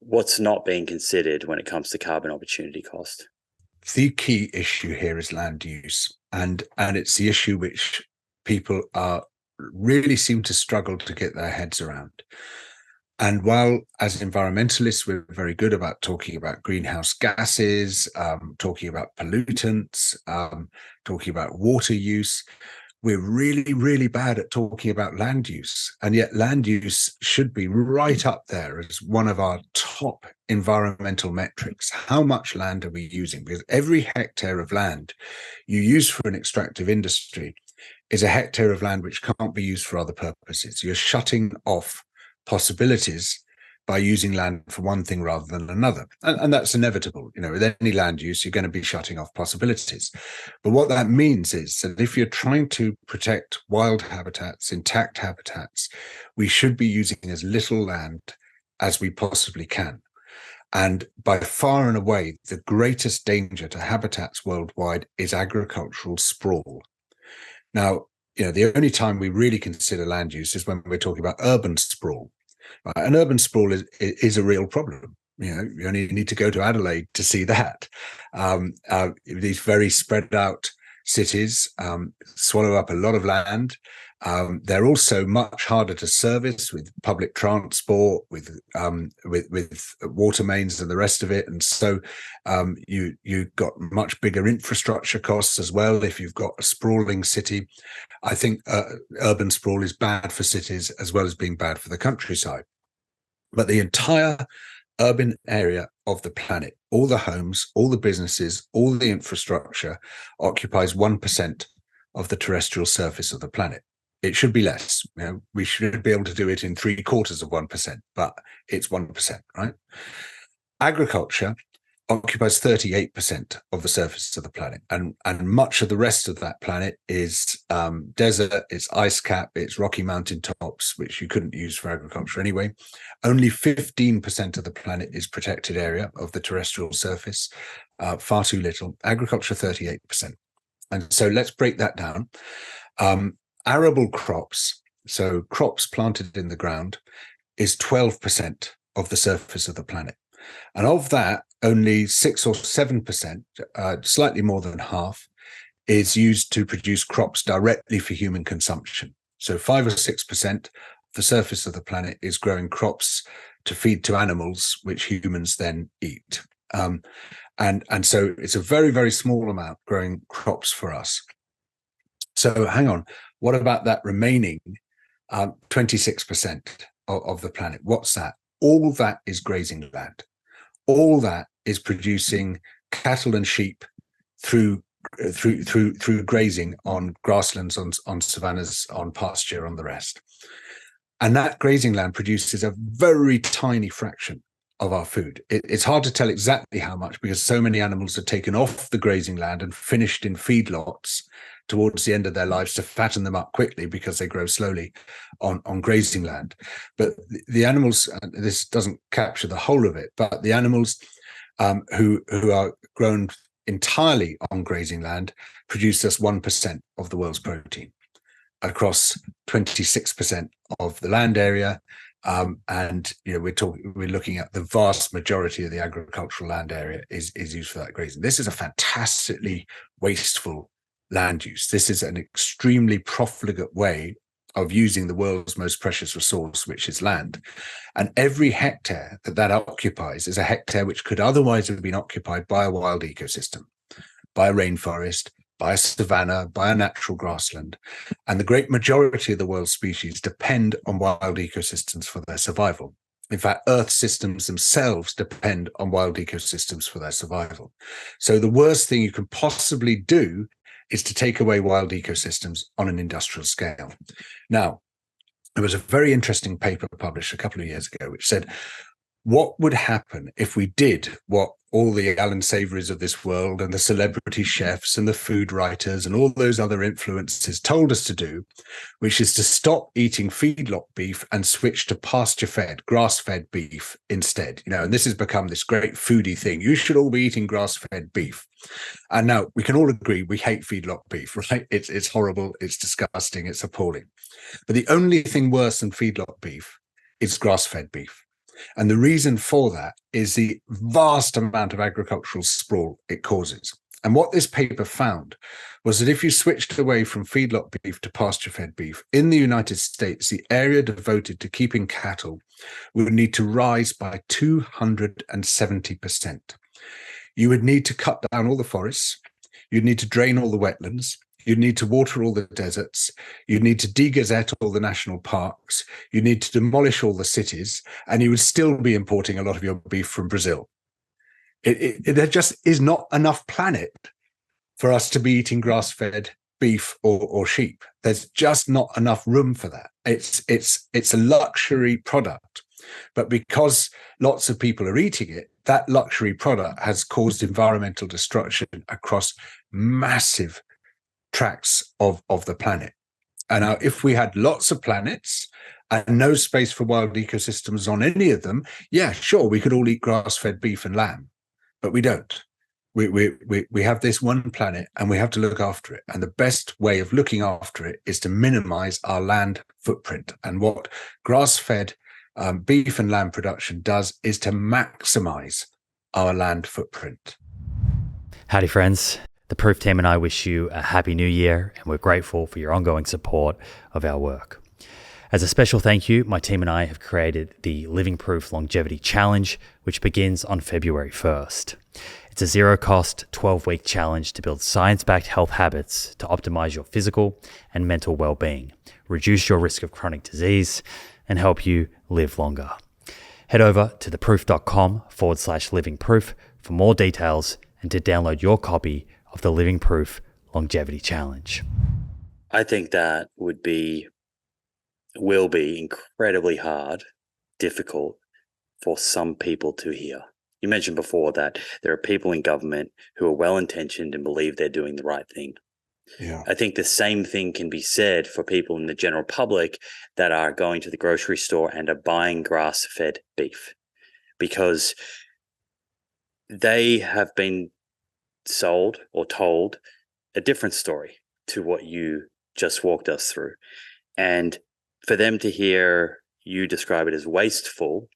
what's not being considered when it comes to carbon opportunity cost? The key issue here is land use, and it's the issue which people are really seem to struggle to get their heads around. And while as environmentalists, we're very good about talking about greenhouse gases, talking about pollutants, talking about water use, we're really, really bad at talking about land use. And yet land use should be right up there as one of our top environmental metrics. How much land are we using? Because every hectare of land you use for an extractive industry is a hectare of land which can't be used for other purposes. You're shutting off possibilities by using land for one thing rather than another. And that's inevitable. With any land use, you're going to be shutting off possibilities. But what that means is that if you're trying to protect wild habitats, intact habitats, we should be using as little land as we possibly can. And by far and away, the greatest danger to habitats worldwide is agricultural sprawl. Now, the only time we really consider land use is when we're talking about urban sprawl. And urban sprawl is a real problem. You only need to go to Adelaide to see that. These very spread out cities swallow up a lot of land. They're also much harder to service with public transport, with water mains and the rest of it. And so you've got much bigger infrastructure costs as well if you've got a sprawling city. I think urban sprawl is bad for cities as well as being bad for the countryside. But the entire urban area of the planet, all the homes, all the businesses, all the infrastructure occupies 1% of the terrestrial surface of the planet. It should be less. We should be able to do it in 3/4 of 1%, but it's 1%, right? Agriculture occupies 38% of the surface of the planet, and much of the rest of that planet is desert, it's ice cap, it's rocky mountain tops, which you couldn't use for agriculture anyway. Only 15% of the planet is protected area of the terrestrial surface, far too little. Agriculture, 38%. And so let's break that down. Arable crops, so crops planted in the ground, is 12% of the surface of the planet. And of that, only 6 or 7%, slightly more than half, is used to produce crops directly for human consumption. So 5 or 6% of the surface of the planet is growing crops to feed to animals, which humans then eat. And so it's a very, very small amount growing crops for us. So hang on, what about that remaining 26% of the planet? What's that? All that is grazing land. All that is producing cattle and sheep through grazing on grasslands, on savannas, on pasture, on the rest. And that grazing land produces a very tiny fraction of our food. It's hard to tell exactly how much because so many animals are taken off the grazing land and finished in feedlots towards the end of their lives to fatten them up quickly because they grow slowly on grazing land. But the animals, this doesn't capture the whole of it, but the animals who are grown entirely on grazing land produce just 1% of the world's protein across 26% of the land area. And we're looking at the vast majority of the agricultural land area is used for that grazing. This is a fantastically wasteful land use. This is an extremely profligate way of using the world's most precious resource, which is land. And every hectare that occupies is a hectare which could otherwise have been occupied by a wild ecosystem, by a rainforest, by a savanna, by a natural grassland. And the great majority of the world's species depend on wild ecosystems for their survival. In fact, Earth systems themselves depend on wild ecosystems for their survival. So the worst thing you can possibly do is to take away wild ecosystems on an industrial scale. Now, there was a very interesting paper published a couple of years ago, which said, what would happen if we did what all the Alan Savorys of this world and the celebrity chefs and the food writers and all those other influencers told us to do, which is to stop eating feedlot beef and switch to pasture-fed, grass-fed beef instead. And this has become this great foodie thing. You should all be eating grass-fed beef. And now we can all agree we hate feedlot beef, right? It's horrible, it's disgusting, it's appalling. But the only thing worse than feedlot beef is grass-fed beef. And the reason for that is the vast amount of agricultural sprawl it causes. And what this paper found was that if you switched away from feedlot beef to pasture-fed beef, in the United States, the area devoted to keeping cattle would need to rise by 270%. You would need to cut down all the forests. You'd need to drain all the wetlands. You'd need to water all the deserts. You'd need to degazette all the national parks. You need to demolish all the cities, and you would still be importing a lot of your beef from Brazil. There just is not enough planet for us to be eating grass-fed beef or sheep. There's just not enough room for that. It's a luxury product, but because lots of people are eating it, that luxury product has caused environmental destruction across massive tracts of the planet. And now, if we had lots of planets and no space for wild ecosystems on any of them, yeah, sure, we could all eat grass-fed beef and lamb, but we don't. We have this one planet and we have to look after it. And the best way of looking after it is to minimize our land footprint. And what grass-fed beef and lamb production does is to maximize our land footprint. Howdy, friends. The Proof team and I wish you a happy new year, and we're grateful for your ongoing support of our work. As a special thank you, my team and I have created the Living Proof Longevity Challenge, which begins on February 1st. It's a zero-cost, 12-week challenge to build science-backed health habits to optimize your physical and mental well-being, reduce your risk of chronic disease, and help you live longer. Head over to theproof.com/livingproof for more details and to download your copy of the Living Proof Longevity Challenge. I think that will be incredibly hard, difficult for some people to hear. You mentioned before that there are people in government who are well-intentioned and believe they're doing the right thing. Yeah. I think the same thing can be said for people in the general public that are going to the grocery store and are buying grass-fed beef, because they have been sold or told a different story to what you just walked us through. And for them to hear you describe it as wasteful,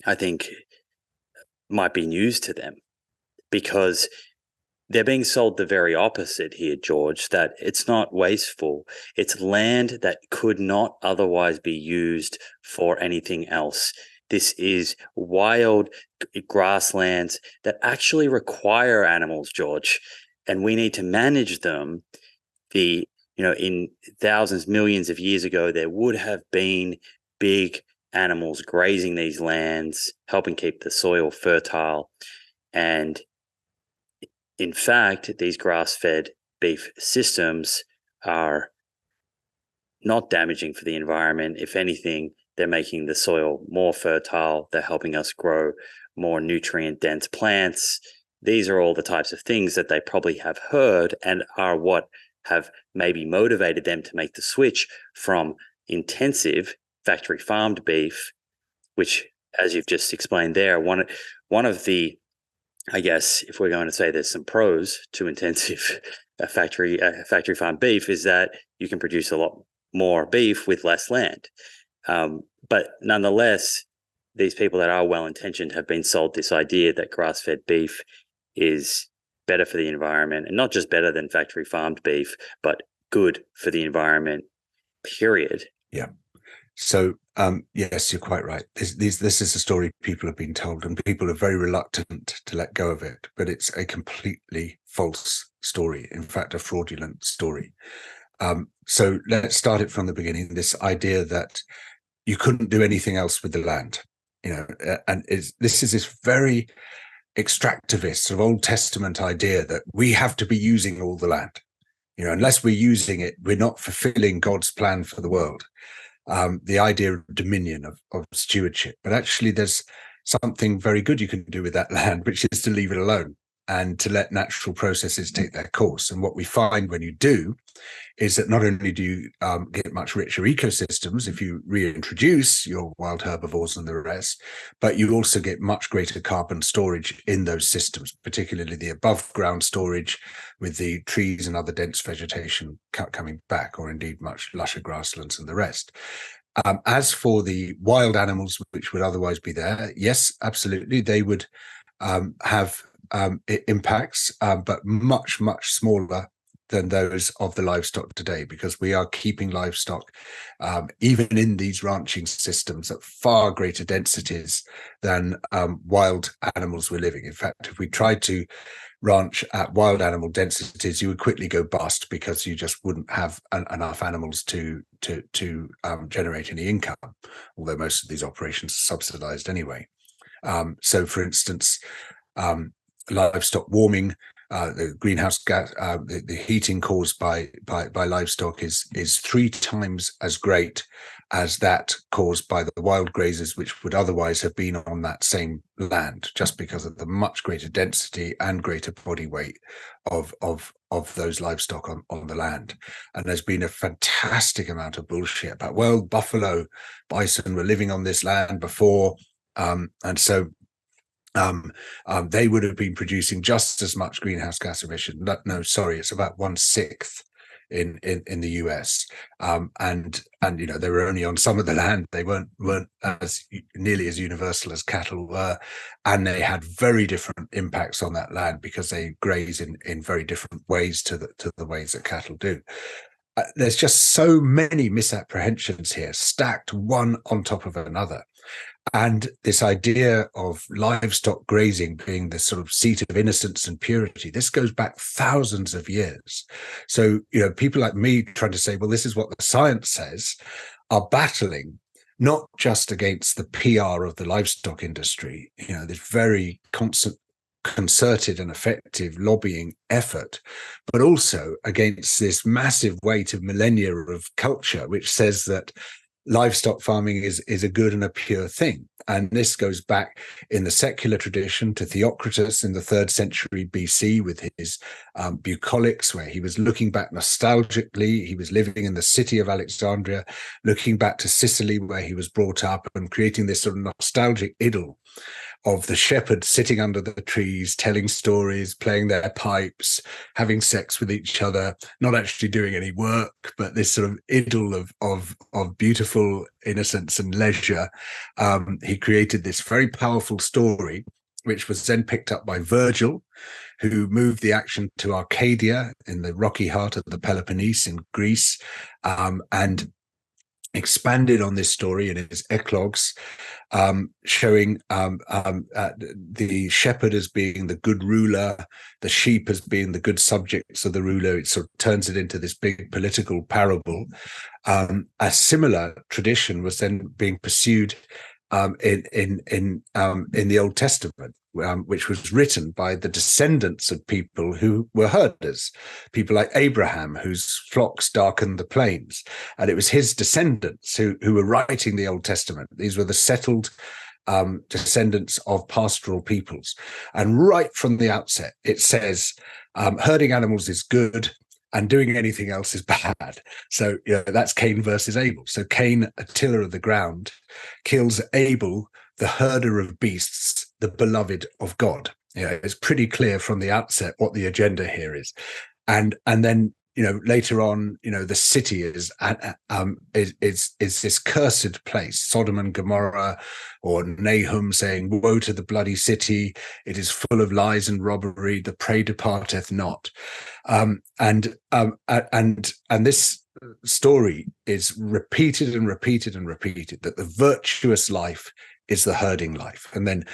I think might be news to them, because they're being sold the very opposite here, George, that it's not wasteful. It's land that could not otherwise be used for anything else. This is wild grasslands that actually require animals, George, and we need to manage them. In thousands, millions of years ago, there would have been big animals grazing these lands, helping keep the soil fertile. And in fact, these grass-fed beef systems are not damaging for the environment. If anything, they're making the soil more fertile. They're helping us grow more nutrient-dense plants. These are all the types of things that they probably have heard and are what have maybe motivated them to make the switch from intensive factory farmed beef, which, as you've just explained there, one of the, I guess, if we're going to say there's some pros to intensive factory farmed beef, is that you can produce a lot more beef with less land. But nonetheless, these people that are well-intentioned have been sold this idea that grass-fed beef is better for the environment, and not just better than factory farmed beef, but good for the environment, period. Yeah. So, yes, you're quite right. This is a story people have been told, and people are very reluctant to let go of it. But it's a completely false story. In fact, a fraudulent story. So let's start it from the beginning. This idea that you couldn't do anything else with the land, and this is this very extractivist sort of Old Testament idea that we have to be using all the land. Unless we're using it, we're not fulfilling God's plan for the world. The idea of dominion, of stewardship. But actually, there's something very good you can do with that land, which is to leave it alone and to let natural processes take their course. And what we find when you do is that not only do you get much richer ecosystems if you reintroduce your wild herbivores and the rest, but you also get much greater carbon storage in those systems, particularly the above ground storage with the trees and other dense vegetation coming back, or indeed much lusher grasslands and the rest. As for the wild animals which would otherwise be there, yes, absolutely, they would have impacts, but much, much smaller than those of the livestock today, because we are keeping livestock, even in these ranching systems, at far greater densities than wild animals were living. In fact, if we tried to ranch at wild animal densities, you would quickly go bust, because you just wouldn't have enough animals to generate any income, although most of these operations are subsidized anyway. So, for instance, livestock warming, the greenhouse gas, the heating caused by livestock is 3 times as great as that caused by the wild grazers, which would otherwise have been on that same land, just because of the much greater density and greater body weight of those livestock on the land. And there's been a fantastic amount of bullshit about, well, buffalo, bison were living on this land before, and so they would have been producing just as much greenhouse gas emission. No, sorry, it's about 1/6 in the US, and they were only on some of the land. They weren't as nearly as universal as cattle were, and they had very different impacts on that land, because they graze in very different ways to the ways that cattle do. There's just so many misapprehensions here, stacked one on top of another. And this idea of livestock grazing being the sort of seat of innocence and purity, this goes back thousands of years. So, people like me trying to say, well, this is what the science says, are battling not just against the PR of the livestock industry, this very constant, concerted and effective lobbying effort, but also against this massive weight of millennia of culture, which says that livestock farming is a good and a pure thing. And this goes back in the secular tradition to Theocritus in the 3rd century BC with his bucolics, where he was looking back nostalgically. He was living in the city of Alexandria, looking back to Sicily, where he was brought up, and creating this sort of nostalgic idyll of the shepherds sitting under the trees, telling stories, playing their pipes, having sex with each other, not actually doing any work, but this sort of idyll of beautiful innocence and leisure. He created this very powerful story, which was then picked up by Virgil, who moved the action to Arcadia in the rocky heart of the Peloponnese in Greece, and expanded on this story in his Eclogues, showing the shepherd as being the good ruler, the sheep as being the good subjects of the ruler. It sort of turns it into this big political parable. A similar tradition was then being pursued in the Old Testament, which was written by the descendants of people who were herders, people like Abraham, whose flocks darkened the plains. And it was his descendants who were writing the Old Testament. These were the settled descendants of pastoral peoples. And right from the outset, it says herding animals is good, and doing anything else is bad. So that's Cain versus Abel. So Cain, a tiller of the ground, kills Abel, the herder of beasts, the beloved of God. It's pretty clear from the outset what the agenda here is. And then later on, the city is this cursed place, Sodom and Gomorrah, or Nahum saying, "Woe to the bloody city! It is full of lies and robbery. The prey departeth not." And this story is repeated and repeated and repeated, that the virtuous life is the herding life. And then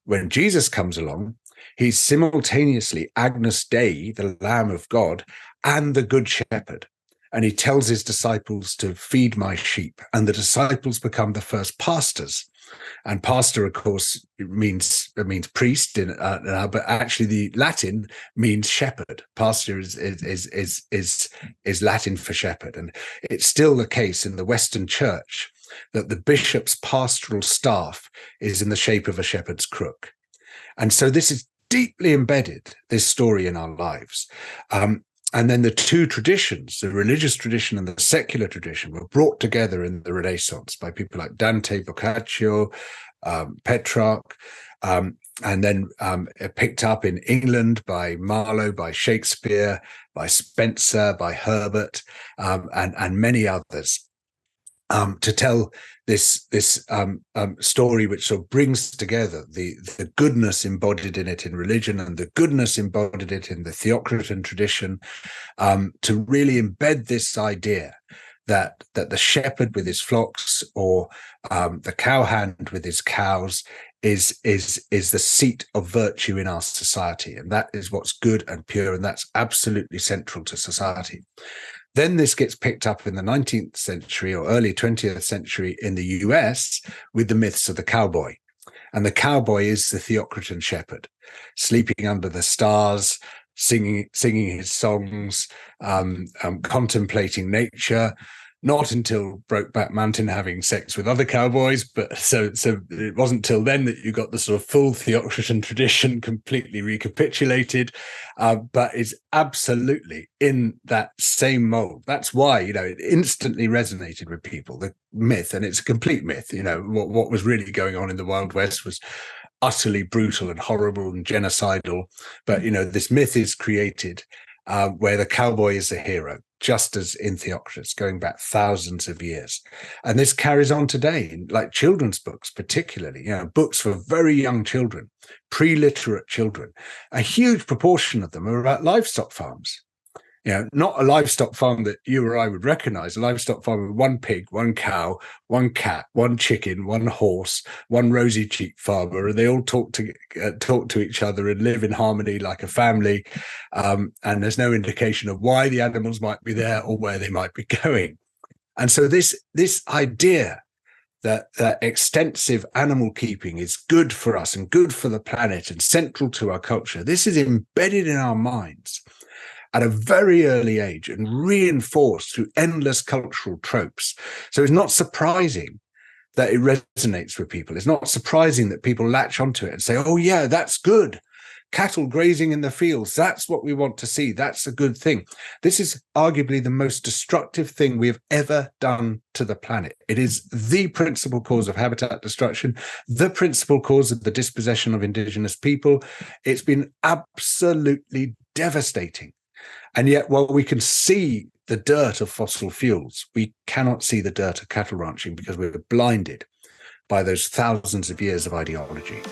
when Jesus comes along, he's simultaneously Agnus Dei, the Lamb of God, and the Good Shepherd. And he tells his disciples to feed my sheep, and the disciples become the first pastors. And pastor, of course, means priest, but actually the Latin means shepherd. Pastor is Latin for shepherd, and it's still the case in the Western Church that the bishop's pastoral staff is in the shape of a shepherd's crook. And so this is deeply embedded, this story, in our lives. And then the two traditions, the religious tradition and the secular tradition, were brought together in the Renaissance by people like Dante, Boccaccio, Petrarch, and then picked up in England by Marlowe, by Shakespeare, by Spencer, by Herbert, and many others. to tell this story, which sort of brings together the goodness embodied in it in religion and the goodness embodied it in the Theocritan tradition, to really embed this idea that the shepherd with his flocks, or the cowhand with his cows, is the seat of virtue in our society, and that is what's good and pure, and that's absolutely central to society. Then this gets picked up in the 19th century or early 20th century in the US with the myths of the cowboy. And the cowboy is the Theocritan shepherd, sleeping under the stars, singing his songs, contemplating nature. Not until Brokeback Mountain having sex with other cowboys, but so it wasn't till then that you got the sort of full Theocritan tradition completely recapitulated, but is absolutely in that same mold. That's why, it instantly resonated with people, the myth, and it's a complete myth. What was really going on in the Wild West was utterly brutal and horrible and genocidal, but this myth is created where the cowboy is the hero, just as in Theocritus, going back thousands of years. And this carries on today, like children's books, particularly, books for very young children, pre-literate children. A huge proportion of them are about livestock farms. Not a livestock farm that you or I would recognize, a livestock farm with one pig, one cow, one cat, one chicken, one horse, one rosy-cheeked farmer, and they all talk to each other and live in harmony like a family. And there's no indication of why the animals might be there or where they might be going. And so this idea that extensive animal keeping is good for us and good for the planet and central to our culture, this is embedded in our minds at a very early age and reinforced through endless cultural tropes. So it's not surprising that it resonates with people. It's not surprising that people latch onto it and say, oh yeah, that's good. Cattle grazing in the fields, that's what we want to see. That's a good thing. This is arguably the most destructive thing we have ever done to the planet. It is the principal cause of habitat destruction, the principal cause of the dispossession of indigenous people. It's been absolutely devastating. And yet, while we can see the dirt of fossil fuels, we cannot see the dirt of cattle ranching because we're blinded by those thousands of years of ideology.